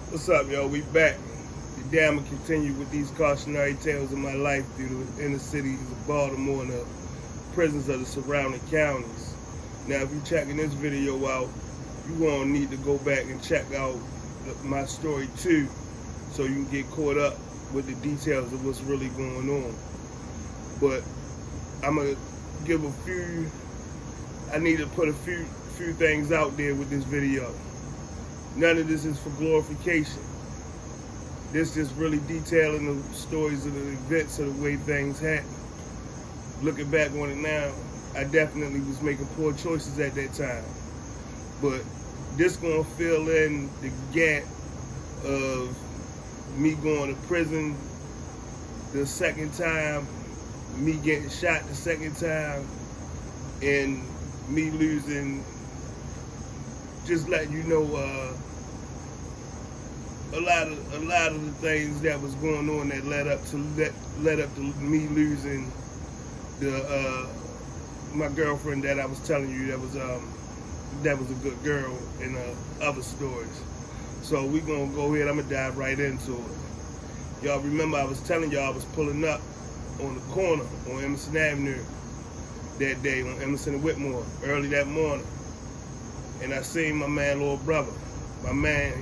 What's up, y'all? We back. Today I'm going to continue with these cautionary tales of my life through the inner cities of Baltimore and the prisons of the surrounding counties. Now, if you're checking this video out, you're going to need to go back and check out my story 2 so you can get caught up with the details of what's really going on. But I'm going to give I need to put a few things out there with this video. None of this is for glorification. This just really detailing the stories of the events of the way things happen. Looking back on it now, I definitely was making poor choices at that time. But this gonna fill in the gap of me going to prison the second time, me getting shot the second time, and me losing, just letting you know a lot of the things that was going on that led up to me losing the my girlfriend that I was telling you that was a good girl in other stories. So we gonna go ahead. I'm gonna dive right into it. Y'all remember I was telling y'all I was pulling up on the corner on Emerson Avenue that day, on Emerson and Whitmore, early that morning, and I seen my man, little brother. My man,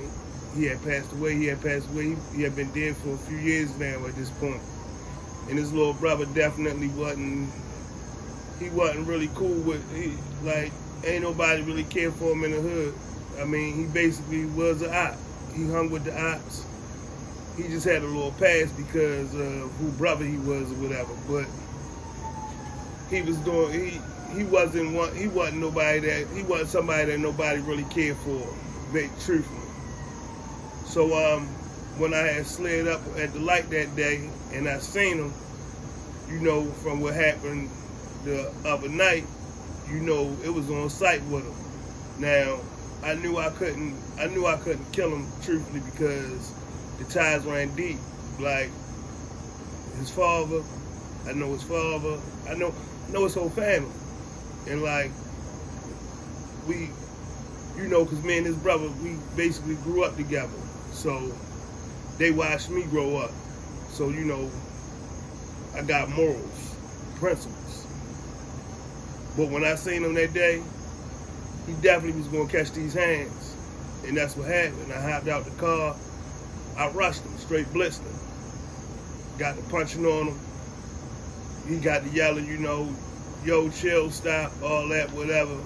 he had passed away. He had been dead for a few years now at this point. And his little brother definitely wasn't really cool with, ain't nobody really cared for him in the hood. I mean, he basically was an op. He hung with the ops. He just had a little pass because of who brother he was or whatever. But he was doing, he wasn't somebody that nobody really cared for, very truthfully. So when I had slid up at the light that day and I seen him, you know, from what happened the other night, you know, it was on sight with him. Now, I knew I couldn't kill him truthfully because the ties ran deep. Like his father, I know his father, I know his whole family. And like we, you know, cause me and his brother, we basically grew up together. So they watched me grow up. So, you know, I got morals, principles. But when I seen him that day, he definitely was gonna catch these hands. And that's what happened. I hopped out the car, I rushed him, straight blitzed him. Got the punching on him. He got the yelling, you know, yo, chill, stop, all that, whatever.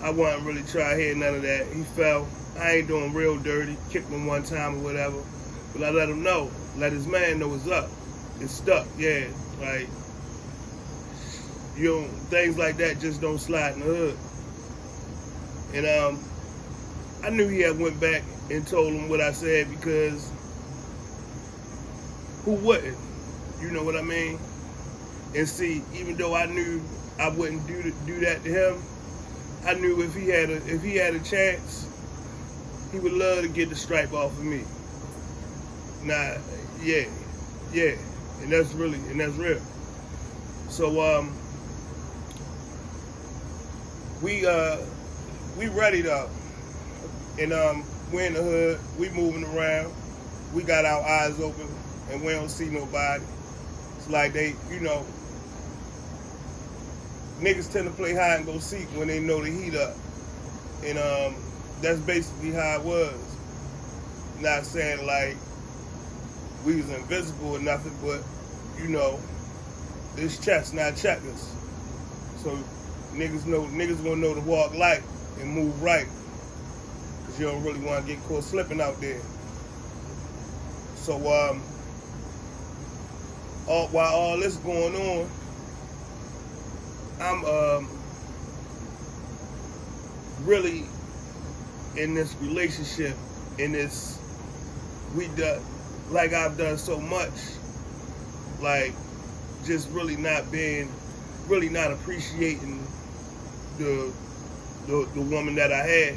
I wasn't really trying to hear none of that. He fell. I ain't doing real dirty, kicked him one time or whatever. But I let him know, let his man know it's up. It's stuck, yeah. Like, you know, things like that just don't slide in the hood. And I knew he had went back and told him what I said because who wouldn't? You know what I mean? And see, even though I knew I wouldn't do that to him, I knew if he had a chance, he would love to get the stripe off of me. Nah, yeah, and that's real. So we ready though, and we in the hood, we moving around, we got our eyes open, and we don't see nobody. It's like they, you know, niggas tend to play hide and go seek when they know the heat up, and that's basically how it was. Not saying like we was invisible or nothing, but you know, it's chess, not checkers. So niggas gonna know to walk light and move right, cause you don't really want to get caught slipping out there. So while all this going on, I'm really in this relationship, in this, like I've done so much, like just really not appreciating the woman that I had.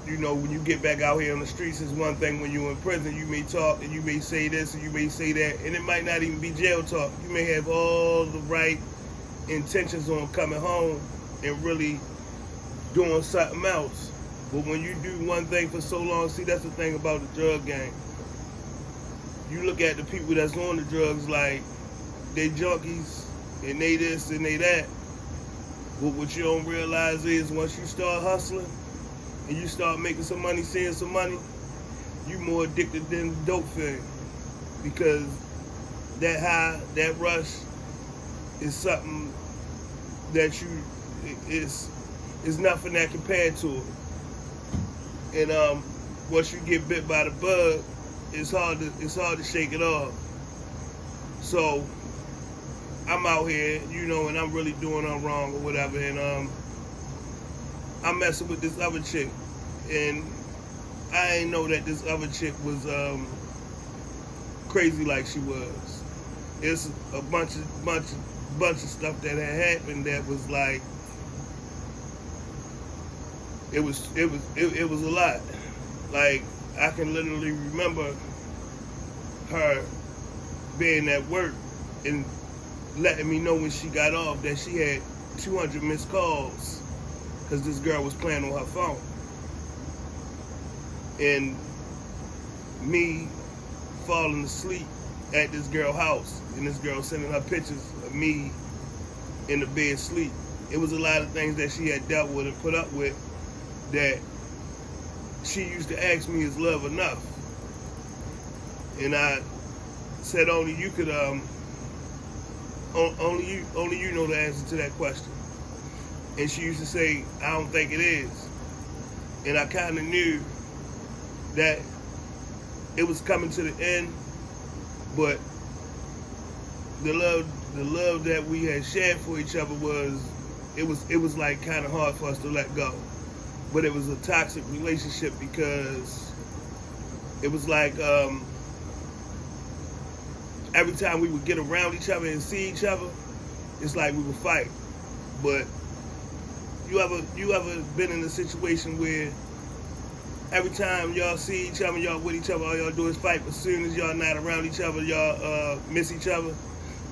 You know, when you get back out here on the streets, it's one thing. When you're in prison, you may talk and you may say this and you may say that, and it might not even be jail talk. You may have all the right intentions on coming home and really doing something else. But when you do one thing for so long, see, that's the thing about the drug game. You look at the people that's on the drugs like they junkies and they this and they that. But what you don't realize is once you start hustling and you start making some money, seeing some money, you more addicted than the dope thing. Because that high, that rush is something that is nothing that compared to it. And once you get bit by the bug, it's hard to shake it off. So I'm out here, and I'm really doing all wrong or whatever, and I'm messing with this other chick, and I ain't know that this other chick was crazy like she was. It's a bunch of stuff that had happened that was like it was a lot. Like I can literally remember her being at work and letting me know when she got off that she had 200 missed calls because this girl was playing on her phone. And me falling asleep at this girl's house and this girl sending her pictures of me in the bed sleep. It was a lot of things that she had dealt with and put up with that she used to ask me, is love enough? And I said, only you could only you know the answer to that question. And she used to say, I don't think it is. And I kind of knew that it was coming to the end, but the love that we had shared for each other was like kind of hard for us to let go. But it was a toxic relationship because it was like every time we would get around each other and see each other, it's like we would fight. But you ever been in a situation where every time y'all see each other, y'all with each other, all y'all do is fight, but as soon as y'all not around each other, y'all miss each other?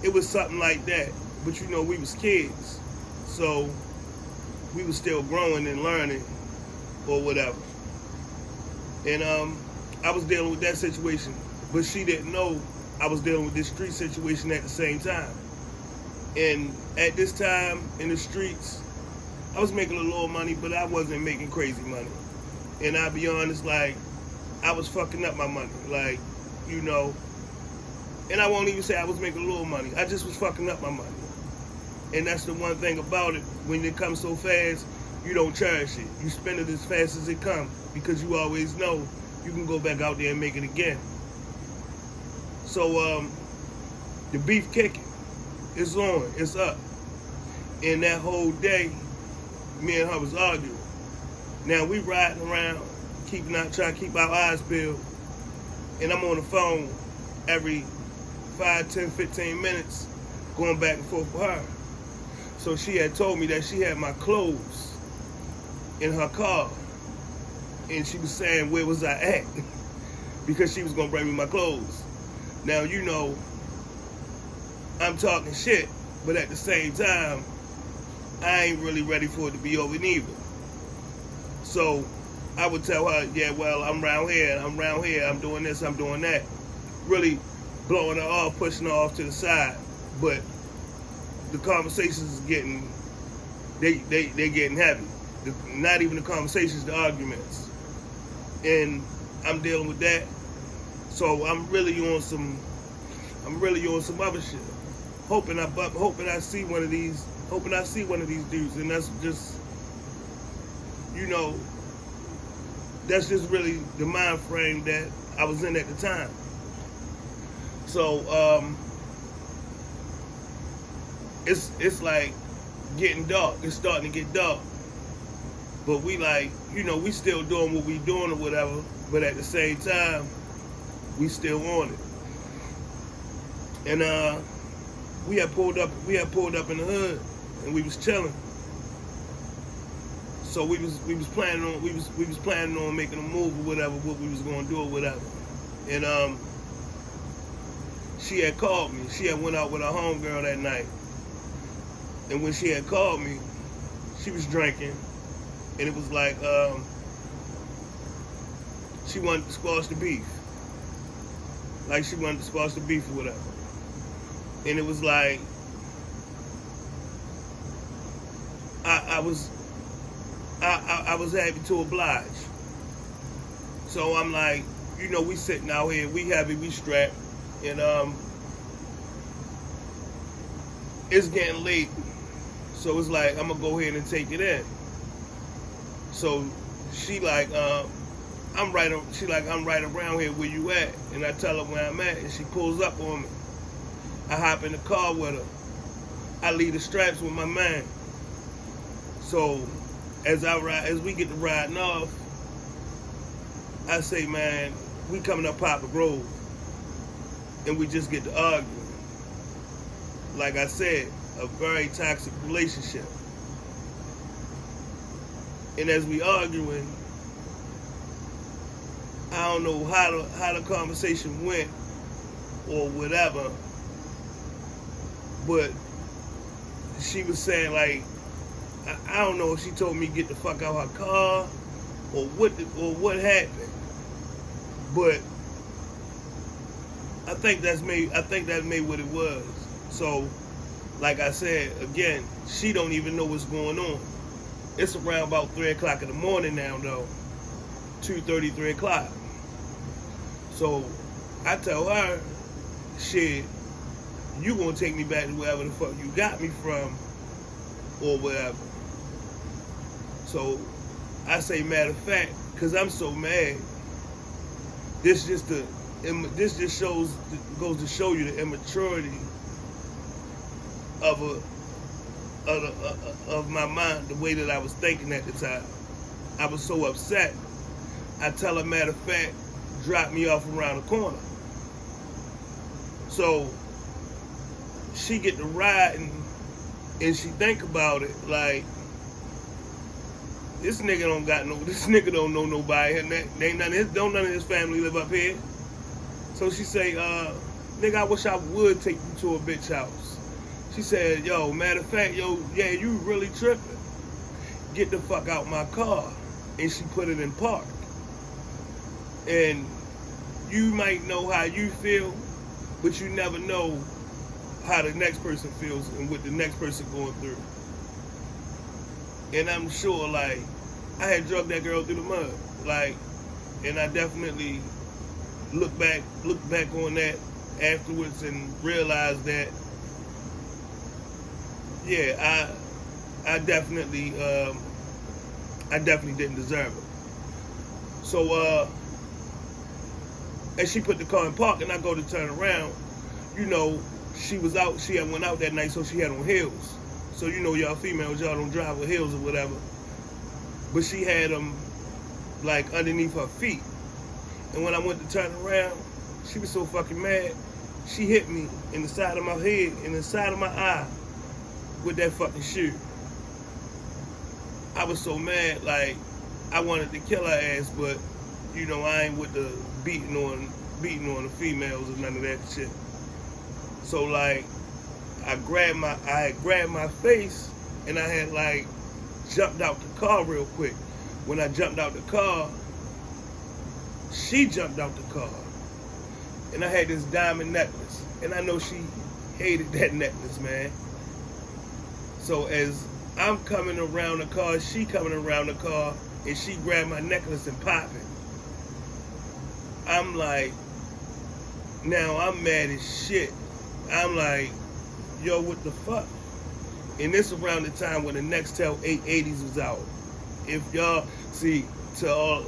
It was something like that. But we was kids, so we was still growing and learning or whatever. And I was dealing with that situation, but she didn't know I was dealing with this street situation at the same time. And at this time in the streets, I was making a little money, but I wasn't making crazy money. And I'll be honest, like, I was fucking up my money. Like, and I won't even say I was making a little money. I just was fucking up my money. And that's the one thing about it. When it comes so fast, you don't cherish it. You spend it as fast as it comes because you always know you can go back out there and make it again. So the beef kicking is on, it's up. And that whole day, me and her was arguing. Now we riding around, trying to keep our eyes peeled, and I'm on the phone every 5, 10, 15 minutes going back and forth with her. So she had told me that she had my clothes in her car, and she was saying where was I at because she was gonna bring me my clothes. Now I'm talking shit, but at the same time I ain't really ready for it to be over neither. So I would tell her, yeah, well, I'm around here, I'm doing this, I'm doing that, really blowing her off, pushing her off to the side. But the conversations is getting heavy. Not even the conversations, the arguments. And I'm dealing with that. So I'm really on some other shit. Hoping I see one of these dudes, and that's just that's just really the mind frame that I was in at the time. So it's like getting dark. It's starting to get dark. But we we still doing what we doing or whatever, but at the same time, we still on it. And we had pulled up in the hood and we was chilling. So we was planning on making a move or whatever, what we was gonna do or whatever. And she had called me. She had went out with her homegirl that night. And when she had called me, she was drinking. And it was like, she wanted to squash the beef. Like she wanted to squash the beef or whatever. And it was like, I was happy to oblige. So I'm like, you know, we sitting out here, we heavy, we strapped, and it's getting late. So it's like, I'm gonna go ahead and take it in. So she like, I'm right around here where you at, and I tell her where I'm at, and she pulls up on me. I hop in the car with her. I leave the straps with my man. So as we get to riding off, I say, man, we coming up Poplar Grove, and we just get to arguing. Like I said, a very toxic relationship. And as we arguing, I don't know how the conversation went or whatever, but she was saying like, I don't know if she told me to get the fuck out her car or what happened, but I think that made what it was. So, like I said, again, she don't even know what's going on. It's around about 3 o'clock in the morning now, though. 2:30, 3 o'clock. So I tell her, shit, you gonna take me back to wherever the fuck you got me from, or whatever. So I say, matter of fact, cause I'm so mad. This just goes to show you the immaturity of my mind, the way that I was thinking at the time. I was so upset. I tell her, matter of fact, drop me off around the corner. So she get to riding, and she think about it like, this nigga don't know nobody. Don't none of his family live up here. So she say, nigga, I wish I would take you to a bitch house. She said, yo, matter of fact, yo, yeah, you really tripping. Get the fuck out my car. And she put it in park. And you might know how you feel, but you never know how the next person feels and what the next person going through. And I'm sure, like, I had drugged that girl through the mud. Like, and I definitely look back on that afterwards and realized that, yeah, I definitely didn't deserve it. So and she put the car in park, and I go to turn around. You know, she had went out that night, so she had on heels. So you know, y'all females, y'all don't drive with heels or whatever. But she had them like underneath her feet. And when I went to turn around, she was so fucking mad. She hit me in the side of my head, in the side of my eye, with that fucking shoe. I was so mad, like, I wanted to kill her ass, but, you know, I ain't with the beating on the females or none of that shit. So, like, I had grabbed my face, and I had, like, jumped out the car real quick. When I jumped out the car, she jumped out the car. And I had this diamond necklace. And I know she hated that necklace, man. So as I'm coming around the car, she coming around the car, and she grabbed my necklace and popped it. I'm like, now I'm mad as shit. I'm like, yo, what the fuck? And this around the time when the Nextel 880s was out. If y'all see, to all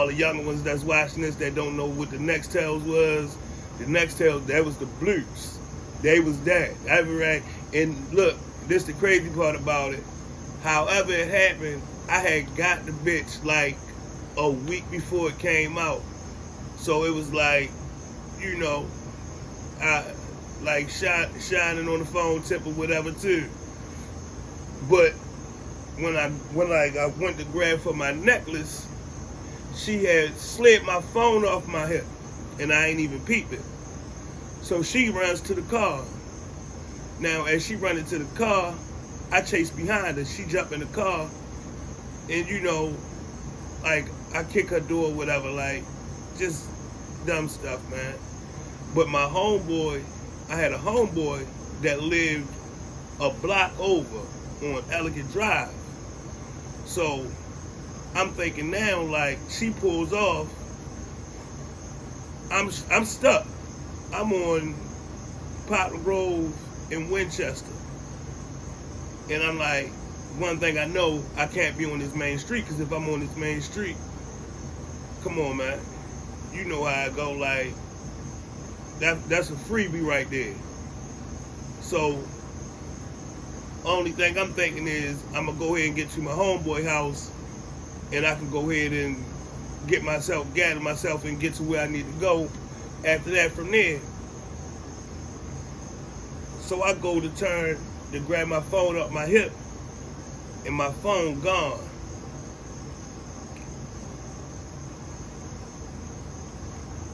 the younger ones that's watching this that don't know what the Nextels was, the Nextel, that was the blues. They was that. And look, this the crazy part about it. However it happened, I had got the bitch like a week before it came out. So it was like, you know, I like shining on the phone tip or whatever too. But when I went to grab for my necklace, she had slid my phone off my hip, and I ain't even peeped it. So she runs to the car. Now, as she run into the car, I chase behind her. She jump in the car, and you know, like, I kick her door or whatever, like, just dumb stuff, man. But my homeboy, I had a homeboy that lived a block over on Elegant Drive. So I'm thinking now, like, she pulls off, I'm stuck. I'm on Poplar Grove in Winchester. And I'm like, one thing I know, I can't be on this main street, because if I'm on this main street, come on, man. You know how I go, like, that's a freebie right there. So, only thing I'm thinking is, I'm going to go ahead and get to my homeboy house, and I can go ahead and gather myself, and get to where I need to go. After that, from there. So I go to turn to grab my phone up my hip, and my phone gone.